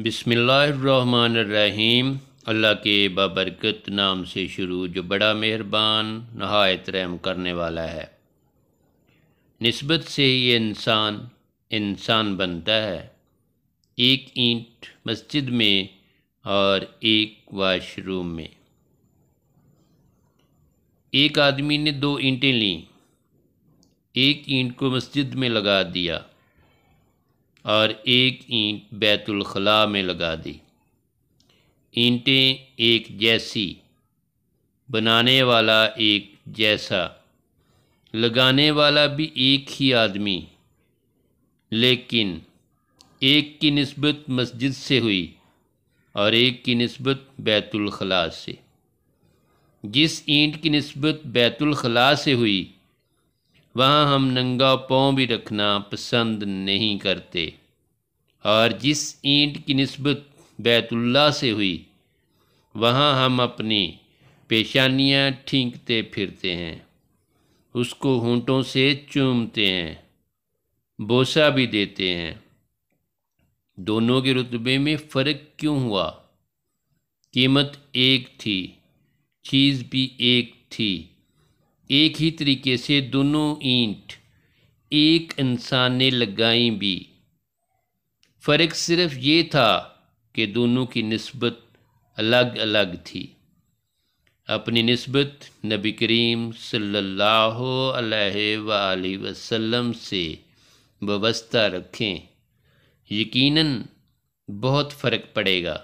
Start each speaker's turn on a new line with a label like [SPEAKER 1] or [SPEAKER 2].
[SPEAKER 1] بسم اللہ الرحمن الرحیم۔ اللہ کے بابرکت نام سے شروع جو بڑا مہربان نہایت رحم کرنے والا ہے۔ نسبت سے یہ انسان بنتا ہے، ایک اینٹ مسجد میں اور ایک واش روم میں۔ ایک آدمی نے 2 اینٹیں لیں، ایک اینٹ کو مسجد میں لگا دیا اور ایک اینٹ بیت الخلاء میں لگا دی۔ اینٹیں ایک جیسی، بنانے والا ایک جیسا، لگانے والا بھی ایک ہی آدمی، لیکن ایک کی نسبت مسجد سے ہوئی اور ایک کی نسبت بیت الخلاء سے۔ جس اینٹ کی نسبت بیت الخلاء سے ہوئی وہاں ہم ننگا پاؤں بھی رکھنا پسند نہیں کرتے، اور جس اینٹ کی نسبت بیت اللہ سے ہوئی وہاں ہم اپنی پیشانیاں ٹھینکتے پھرتے ہیں، اس کو ہونٹوں سے چومتے ہیں، بوسہ بھی دیتے ہیں۔ دونوں کے رتبے میں فرق کیوں ہوا؟ قیمت ایک تھی، چیز بھی ایک تھی، ایک ہی طریقے سے دونوں اینٹ ایک انسان نے لگائیں بھی۔ فرق صرف یہ تھا کہ دونوں کی نسبت الگ الگ تھی۔ اپنی نسبت نبی کریم صلی اللہ علیہ وآلہ وسلم سے وابستہ رکھیں، یقیناً بہت فرق پڑے گا۔